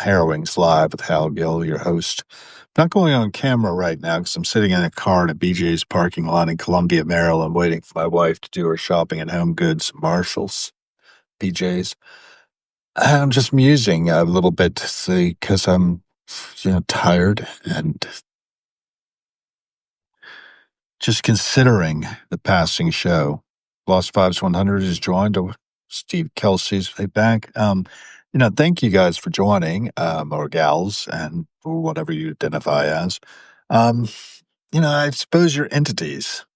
Harrowings Live with Hal Gill, your host. Not going on camera right now because I'm sitting in a car in a BJ's parking lot in Columbia, Maryland, waiting for my wife to do her shopping at Home Goods, Marshalls, BJ's. I'm just musing a little bit to see because I'm, tired and just considering the passing show. Lost Fives 100 is joined. Steve Kelsey's right back. Thank you guys for joining, or gals, and or whatever you identify as. Um, I suppose you're entities,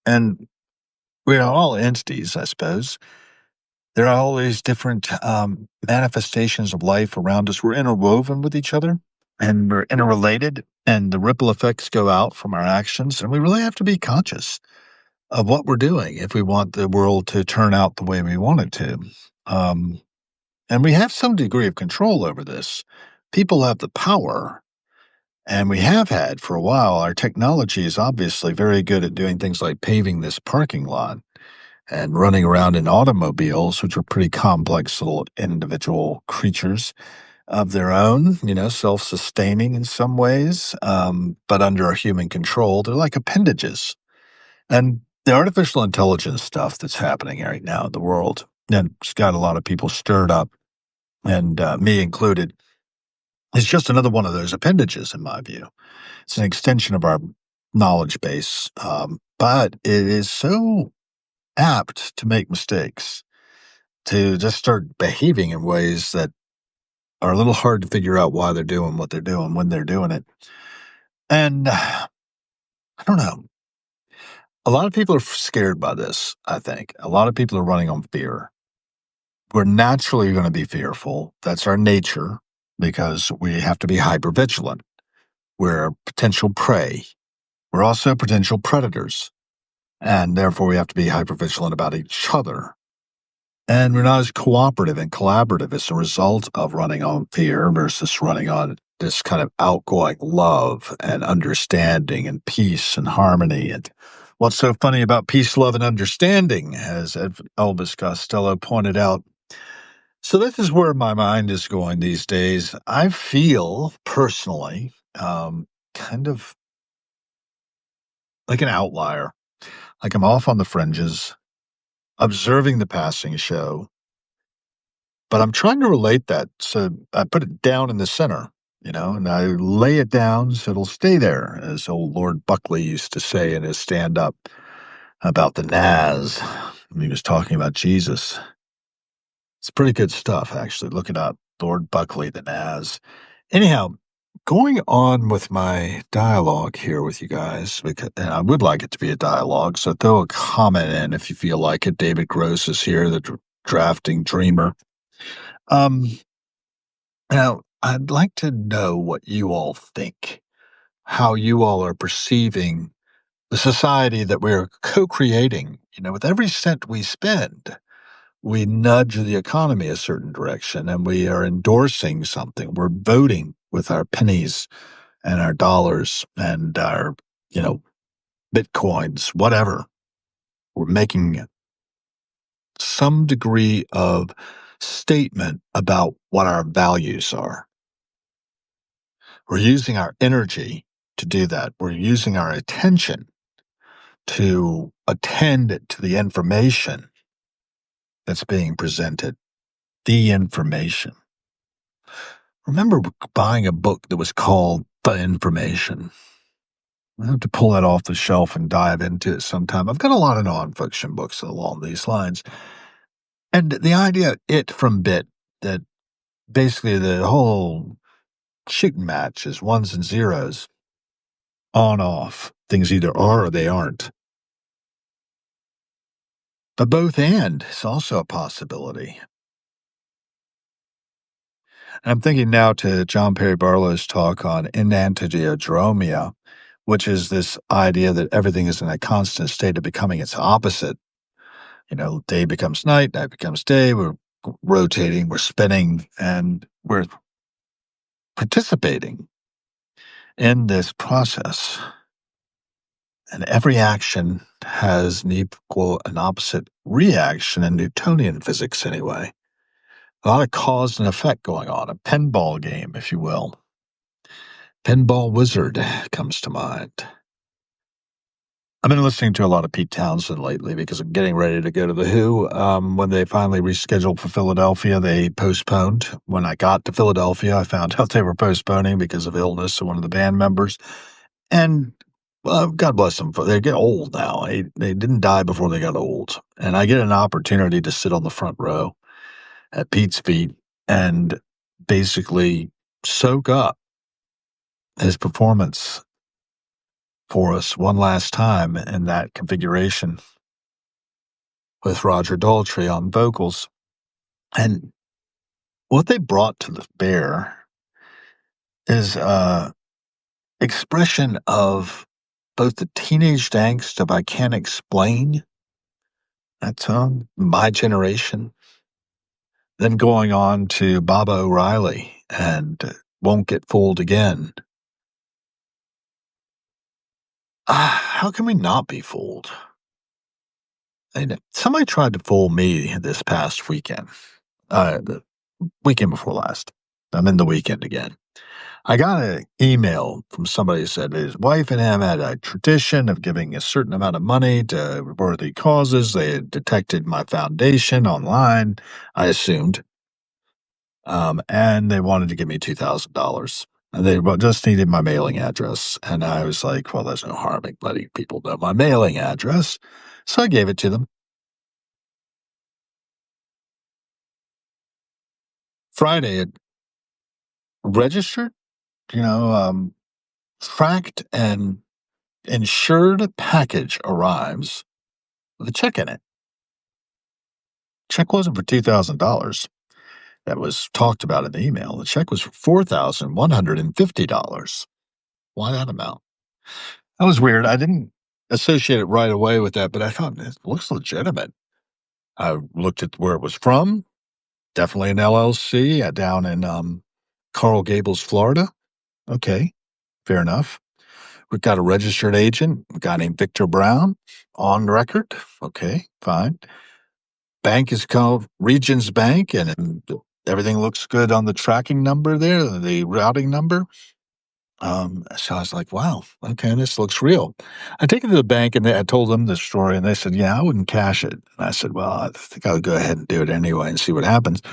and we are all entities, I suppose. There are all these different manifestations of life around us. We're interwoven with each other, and we're interrelated, and the ripple effects go out from our actions, and we really have to be conscious of what we're doing if we want the world to turn out the way we want it to. Um, and we have some degree of control over this. People have the power, and we have had for a while. Our technology is obviously very good at doing things like paving this parking lot and running around in automobiles, which are pretty complex little individual creatures of their own, self-sustaining in some ways, but under human control. They're like appendages. And the artificial intelligence stuff that's happening right now in the world, and it's got a lot of people stirred up, and me included, is just another one of those appendages, in my view. It's an extension of our knowledge base, but it is so apt to make mistakes, to just start behaving in ways that are a little hard to figure out why they're doing what they're doing when they're doing it. And I don't know. A lot of people are scared by this, I think. A lot of people are running on fear. We're naturally going to be fearful. That's our nature because we have to be hypervigilant. We're a potential prey. We're also potential predators. And therefore, we have to be hypervigilant about each other. And we're not as cooperative and collaborative as a result of running on fear versus running on this kind of outgoing love and understanding and peace and harmony. And what's so funny about peace, love, and understanding, as Elvis Costello pointed out. So this is where my mind is going these days. I feel personally kind of like an outlier, like I'm off on the fringes, observing the passing show, but I'm trying to relate that. So I put it down in the center, and I lay it down so it'll stay there, as old Lord Buckley used to say in his stand-up about the Naz when he was talking about Jesus. It's pretty good stuff, actually. Look it up. Lord Buckley, the Naz. Anyhow, going on with my dialogue here with you guys, because and I would like it to be a dialogue, so throw a comment in if you feel like it. David Gross is here, the drafting dreamer. Um, Now, I'd like to know what you all think, how you all are perceiving the society that we're co-creating. With every cent we spend, we nudge the economy a certain direction, and we are endorsing something. We're voting with our pennies and our dollars and our, bitcoins, whatever. We're making some degree of statement about what our values are. We're using our energy to do that. We're using our attention to attend to the information that's being presented. The information. Remember buying a book that was called The Information. I have to pull that off the shelf and dive into it sometime. I've got a lot of nonfiction books along these lines. And the idea, it from bit, that basically the whole shooting match is ones and zeros, on, off. Things either are or they aren't. But both and is also a possibility. And I'm thinking now to John Perry Barlow's talk on enantiodromia, which is this idea that everything is in a constant state of becoming its opposite. Day becomes night becomes day. We're rotating, we're spinning, and we're participating in this process. And every action has an equal and opposite reaction in Newtonian physics, anyway. A lot of cause and effect going on, a pinball game, if you will. Pinball Wizard comes to mind. I've been listening to a lot of Pete Townsend lately because I'm getting ready to go to the Who. When they finally rescheduled for Philadelphia, they postponed. When I got to Philadelphia, I found out they were postponing because of illness of one of the band members. And God bless them. They get old now. They didn't die before they got old. And I get an opportunity to sit on the front row at Pete's feet and basically soak up his performance for us one last time in that configuration with Roger Daltrey on vocals. And what they brought to the bear is expression of both the teenage angst of I can't explain, that's my generation, then going on to Baba O'Reilly and Won't Get Fooled Again. How can we not be fooled? Somebody tried to fool me this past weekend, the weekend before last. I'm in the weekend again. I got an email from somebody who said his wife and him had a tradition of giving a certain amount of money to worthy causes. They had detected my foundation online, I assumed, and they wanted to give me $2,000. And they just needed my mailing address. And I was like, well, there's no harm in letting people know my mailing address. So I gave it to them. Friday, it registered, tracked and insured package arrives with a check in it. Check wasn't for $2,000. That was talked about in the email. The check was for $4,150. Why that amount? That was weird. I didn't associate it right away with that, but I thought it looks legitimate. I looked at where it was from. Definitely an LLC down in Coral Gables, Florida. Okay, fair enough. We've got a registered agent, a guy named Victor Brown, on record. Okay, fine. Bank is called Regions Bank, and everything looks good on the tracking number there, the routing number. So I was like, wow, okay, this looks real. I take it to the bank and I told them the story and they said, yeah, I wouldn't cash it. And I said, well, I think I'll go ahead and do it anyway and see what happens.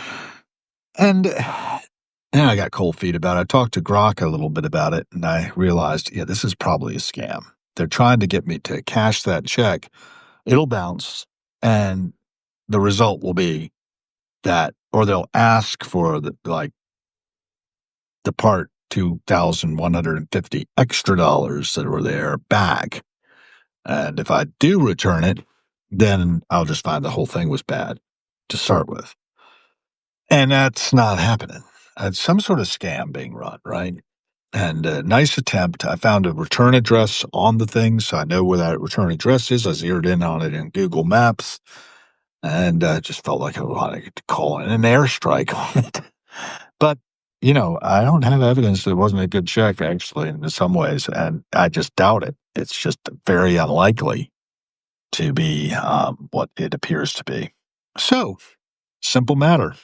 And I got cold feet about it. I talked to Grok a little bit about it and I realized, yeah, this is probably a scam. They're trying to get me to cash that check. It'll bounce and the result will be that, or they'll ask for the part 2,150 extra dollars that were there back. And if I do return it, then I'll just find the whole thing was bad to start with. And that's not happening. It's some sort of scam being run, right? And a nice attempt. I found a return address on the thing, so I know where that return address is. I zeroed in on it in Google Maps, and just felt like I wanted to call in an airstrike on it. But, I don't have evidence that it wasn't a good check, actually, in some ways, and I just doubt it. It's just very unlikely to be what it appears to be. So, simple matter.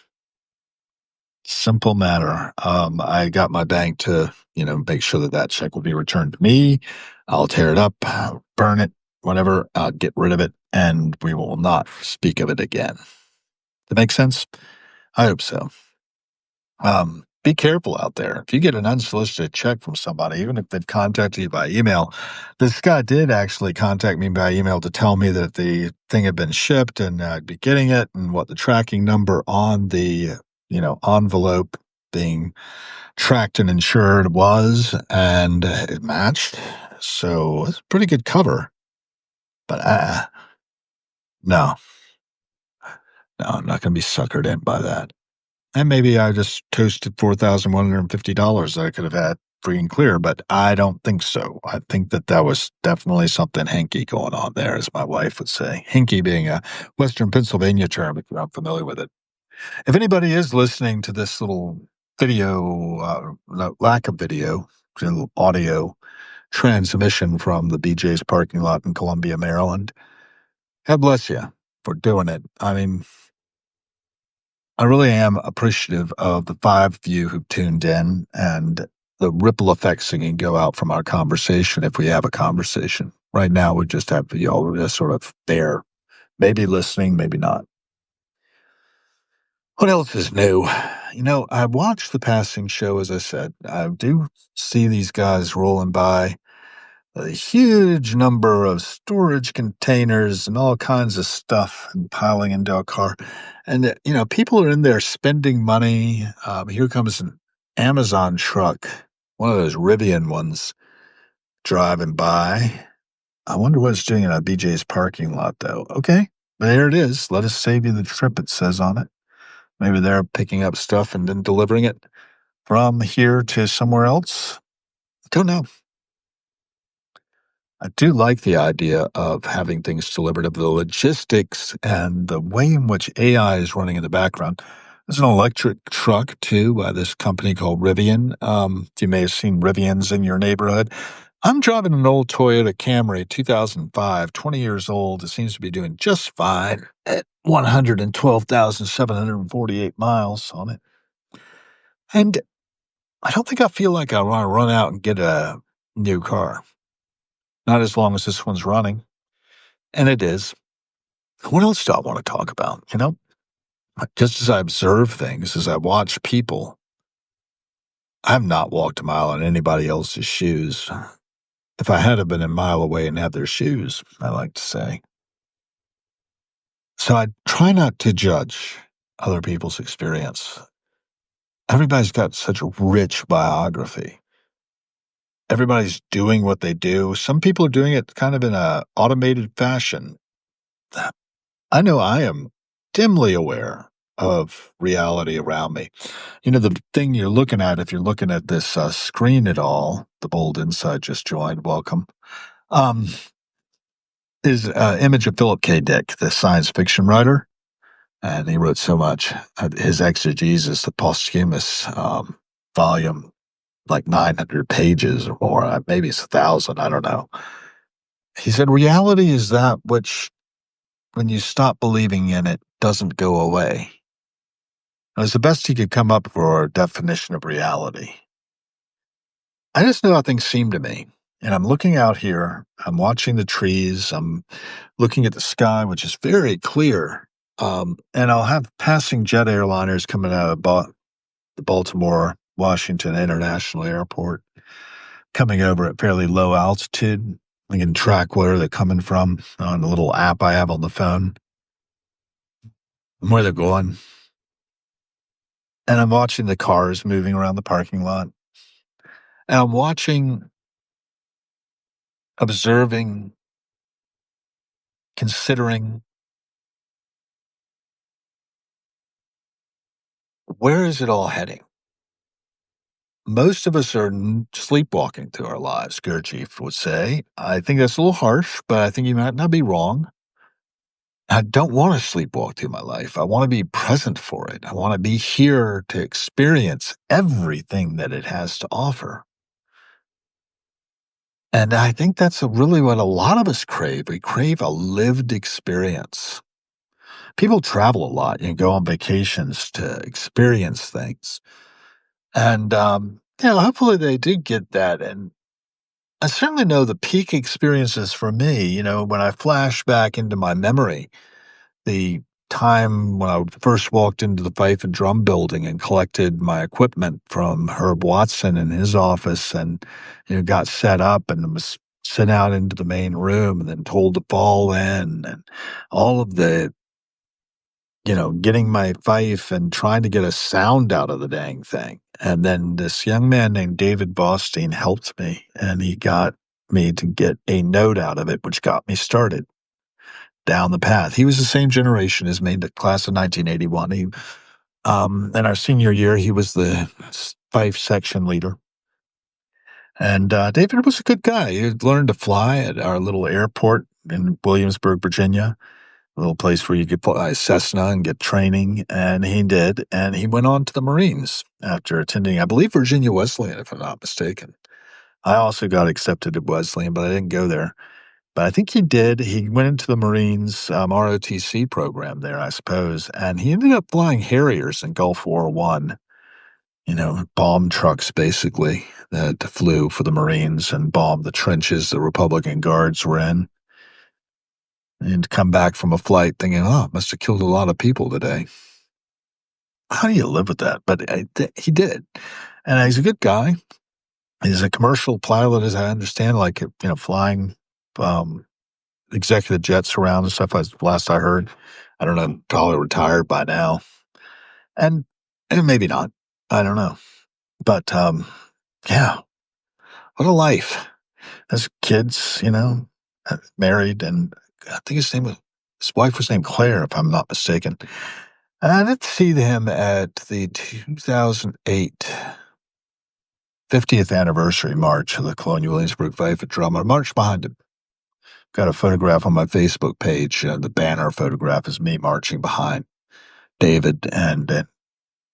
Simple matter. I got my bank to, make sure that check will be returned to me. I'll tear it up, burn it, whatever, get rid of it, and we will not speak of it again. That make sense? I hope so. Be careful out there. If you get an unsolicited check from somebody, even if they've contacted you by email, this guy did actually contact me by email to tell me that the thing had been shipped and I'd be getting it and what the tracking number on the, envelope being tracked and insured was, and it matched. So it's a pretty good cover. But no, I'm not going to be suckered in by that. And maybe I just toasted $4,150 that I could have had free and clear, but I don't think so. I think that was definitely something hinky going on there, as my wife would say. Hinky being a Western Pennsylvania term, if you're not familiar with it. If anybody is listening to this little video, lack of video, little audio transmission from the BJ's parking lot in Columbia, Maryland, God bless you for doing it. I mean, I really am appreciative of the 5 of you who tuned in and the ripple effects that can go out from our conversation if we have a conversation. Right now, we just have y'all just sort of there, maybe listening, maybe not. What else is new? I watched the passing show, as I said. I do see these guys rolling by a huge number of storage containers and all kinds of stuff and piling into a car. And, people are in there spending money. Here comes an Amazon truck, one of those Rivian ones, driving by. I wonder what it's doing in a BJ's parking lot, though. Okay, there it is. Let us save you the trip, it says on it. Maybe they're picking up stuff and then delivering it from here to somewhere else. Don't know. I do like the idea of having things delivered, of the logistics and the way in which AI is running in the background. There's an electric truck too by this company called Rivian. You may have seen Rivians in your neighborhood. I'm driving an old Toyota Camry, 2005, 20 years old. It seems to be doing just fine at 112,748 miles on it. And I don't think I feel like I want to run out and get a new car. Not as long as this one's running. And it is. What else do I want to talk about? Just as I observe things, as I watch people, I've not walked a mile in anybody else's shoes. If I had have been a mile away and had their shoes, I like to say. So I try not to judge other people's experience. Everybody's got such a rich biography. Everybody's doing what they do. Some people are doing it kind of in a automated fashion. I know I am dimly aware of reality around me. The thing you're looking at, if you're looking at this screen at all, the Bold Insight just joined, welcome, um, is an image of Philip K. Dick, the science fiction writer. And he wrote so much. His Exegesis, the posthumous volume, like 900 pages or more, maybe it's 1,000, I don't know. He said, reality is that which, when you stop believing in it, doesn't go away. It was the best he could come up for a definition of reality. I just know how things seem to me. And I'm looking out here, I'm watching the trees, I'm looking at the sky, which is very clear. And I'll have passing jet airliners coming out of the Baltimore, Washington International Airport, coming over at fairly low altitude. I can track where they're coming from on the little app I have on the phone and where they're going. And I'm watching the cars moving around the parking lot. And I'm observing, considering, where is it all heading? Most of us are sleepwalking through our lives, Gurdjieff would say. I think that's a little harsh, but I think you might not be wrong. I don't want to sleepwalk through my life. I want to be present for it. I want to be here to experience everything that it has to offer. And I think that's really what a lot of us crave. We crave a lived experience. People travel a lot and go on vacations to experience things. And, hopefully they do get that. And I certainly know the peak experiences for me, when I flash back into my memory, the time when I first walked into the Fife and Drum building and collected my equipment from Herb Watson in his office and, got set up and was sent out into the main room and then told to fall in and all of the, getting my fife and trying to get a sound out of the dang thing. And then this young man named David Bostein helped me, and he got me to get a note out of it, which got me started down the path. He was the same generation as me, the class of 1981. In our senior year, he was the fife section leader. And David was a good guy. He had learned to fly at our little airport in Williamsburg, Virginia, a little place where you could fly Cessna and get training, and he did. And he went on to the Marines after attending, I believe, Virginia Wesleyan, if I'm not mistaken. I also got accepted at Wesleyan, but I didn't go there. But I think he did. He went into the Marines ROTC program there, I suppose, and he ended up flying Harriers in Gulf War One. Bomb trucks basically that flew for the Marines and bombed the trenches the Republican guards were in, and come back from a flight thinking, "Oh, must have killed a lot of people today." How do you live with that? But he did, and he's a good guy. He's a commercial pilot, as I understand, like flying um, executive jets around and stuff. As last I heard, I don't know, probably retired by now, and maybe not. I don't know, but yeah, what a life as kids, married, and I think his wife was named Claire, if I'm not mistaken. And I did see him at the 2008 50th anniversary march of the Colonial Williamsburg Fife Drum. I marched behind him. Got a photograph on my Facebook page. The banner photograph is me marching behind David and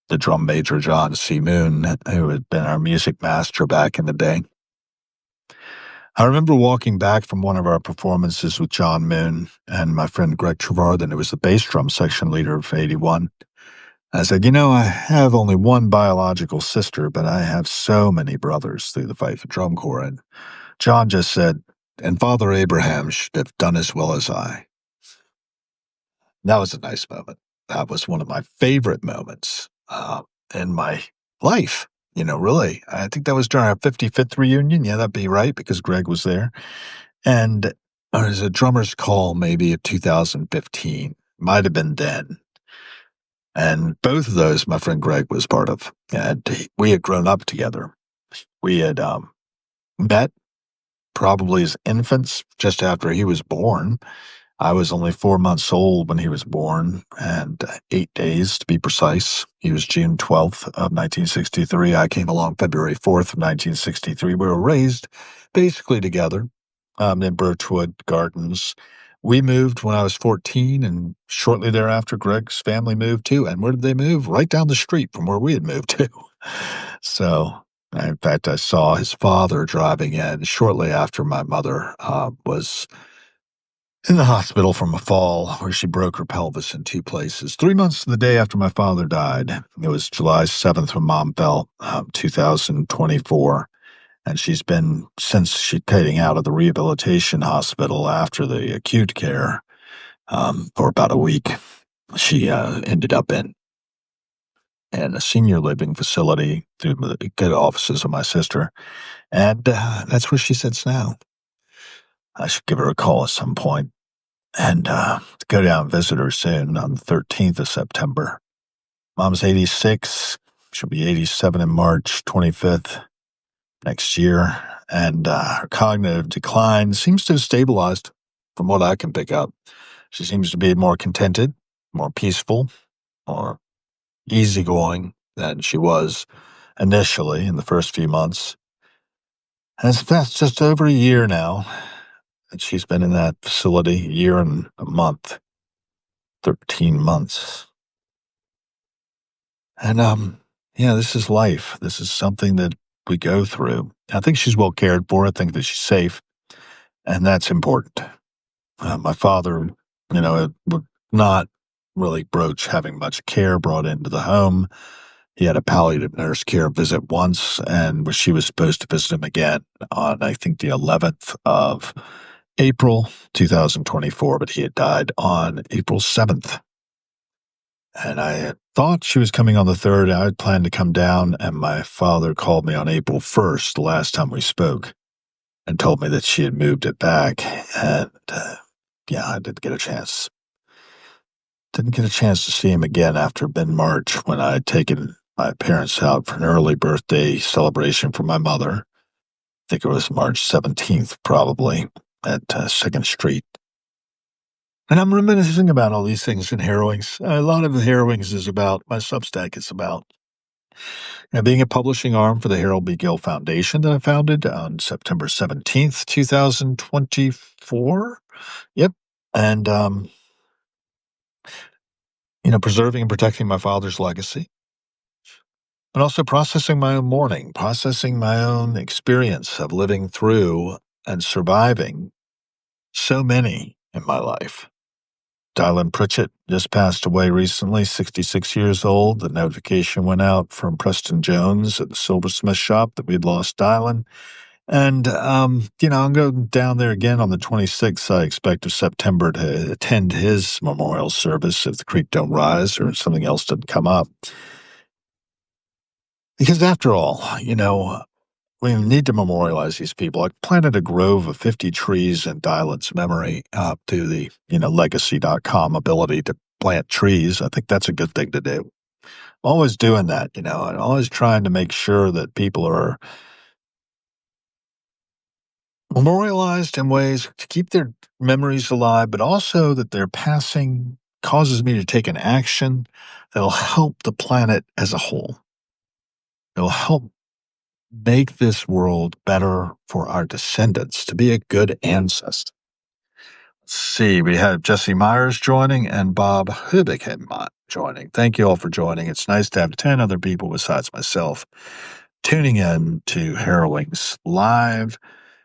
the drum major, John C. Moon, who had been our music master back in the day. I remember walking back from one of our performances with John Moon and my friend Greg Trevarthen, who was the bass drum section leader of 81. I said, I have only one biological sister, but I have so many brothers through the Fife Drum Corps. And John just said, and Father Abraham should have done as well as I. That was a nice moment. That was one of my favorite moments in my life. Really. I think that was during our 55th reunion. Yeah, that'd be right, because Greg was there. And there was a drummer's call maybe of 2015. Might have been then. And both of those, my friend Greg was part of. And we had grown up together. We had met probably as infants just after he was born. I was only 4 months old when he was born, and 8 days to be precise. He was June 12th of 1963. I came along February 4th of 1963. We were raised basically together in Birchwood Gardens. We moved when I was 14, and shortly thereafter, Greg's family moved too. And where did they move? Right down the street from where we had moved to. So, in fact, I saw his father driving in shortly after my mother was in the hospital from a fall where she broke her pelvis in 2 places. 3 months to the day after my father died. It was July 7th when Mom fell, 2024. And she's been, since she's getting out of the rehabilitation hospital after the acute care, for about a week. She ended up in a senior living facility through the good offices of my sister. And that's where she sits now. I should give her a call at some point and go down and visit her soon on the 13th of September. Mom's 86. She'll be 87 in March 25th next year. And her cognitive decline seems to have stabilized from what I can pick up. She seems to be more contented, more peaceful, more easygoing than she was initially in the first few months. And that's just over a year now that she's been in that facility, a year and a month, 13 months. And, this is life. This is something that we go through. I think she's well cared for. I think that she's safe, and that's important. My father, would not really broach having much care brought into the home. He had a palliative nurse care visit once, and she was supposed to visit him again on, I think, the 11th of April 2024, but he had died on April 7th. And I had thought she was coming on the 3rd. I had planned to come down, and my father called me on April 1st, the last time we spoke, and told me that she had moved it back. And I didn't get a chance. Didn't get a chance to see him again after mid-March when I had taken my parents out for an early birthday celebration for my mother. I think it was March 17th, probably, at 2nd Street. And I'm reminiscing about all these things in Harrowings. A lot of the Harrowings is about, my Substack is about being a publishing arm for the Harold B. Gill Foundation that I founded on September 17th, 2024. Yep. And, preserving and protecting my father's legacy. And also processing my own mourning, processing my own experience of living through and surviving So many in my life. Dylan Pritchett just passed away recently, 66 years old. The notification went out from Preston Jones at the silversmith shop that we'd lost Dylan. And, I'm going down there again on the 26th, I expect, of September to attend his memorial service if the creek don't rise or something else doesn't come up. Because after all, we need to memorialize these people. I planted a grove of 50 trees in Dylan's memory through the, legacy.com ability to plant trees. I think that's a good thing to do. Always doing that, and always trying to make sure that people are memorialized in ways to keep their memories alive, but also that their passing causes me to take an action that'll help the planet as a whole. It'll help make this world better for our descendants to be a good ancestor. Let's see, we have Jesse Myers joining and Bob Hubichem joining. Thank you all for joining. It's nice to have 10 other people besides myself tuning in to Harrowings Live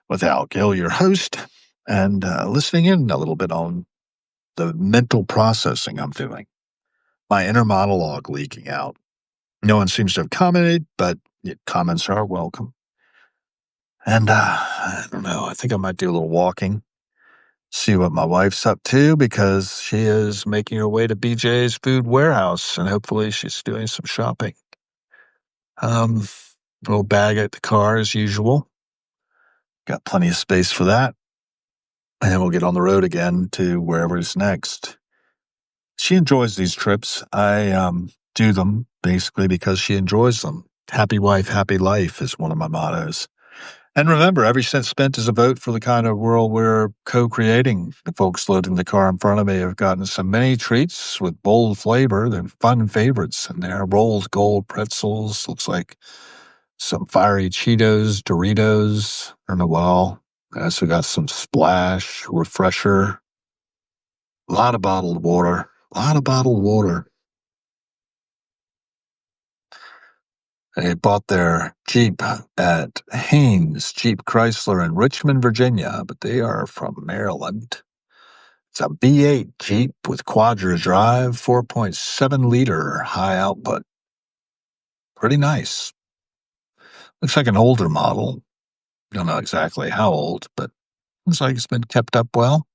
with Hal Gill, your host, and listening in a little bit on the mental processing I'm doing. My inner monologue leaking out. No one seems to have commented, but comments are welcome. And I don't know, I think I might do a little walking, see what my wife's up to, because she is making her way to BJ's Food Warehouse, and hopefully she's doing some shopping. Little bag at the car as usual. Got plenty of space for that. And then we'll get on the road again to wherever's next. She enjoys these trips. I do them basically because she enjoys them. Happy wife, happy life is one of my mottos. And remember, every cent spent is a vote for the kind of world we're co-creating. The folks loading the car in front of me have gotten some mini treats with bold flavor. They're fun favorites in there. Rolled gold pretzels. Looks like some fiery Cheetos, Doritos, and a while. I also got some Splash, Refresher. A lot of bottled water. A lot of bottled water. They bought their Jeep at Haynes Jeep Chrysler in Richmond, Virginia, but they are from Maryland. It's a V8 Jeep with Quadra drive, 4.7-liter high output. Pretty nice. Looks like an older model. Don't know exactly how old, but looks like it's been kept up well.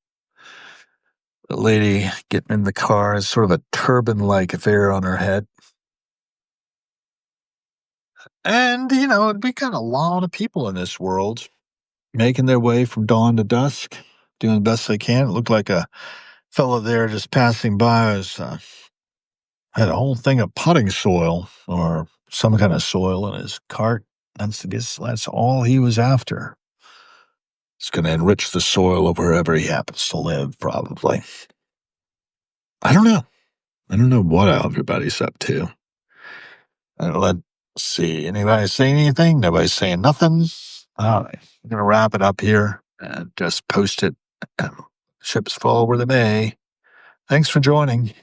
The lady getting in the car has sort of a turban-like affair on her head. And, we got a lot of people in this world making their way from dawn to dusk, doing the best they can. It looked like a fellow there just passing by had a whole thing of potting soil or some kind of soil in his cart. That's all he was after. It's going to enrich the soil of wherever he happens to live, probably. I don't know. I don't know what everybody's up to. Let's see. Anybody saying anything? Nobody's saying nothing. All right. I'm going to wrap it up here and just post it. Ships fall where they may. Thanks for joining.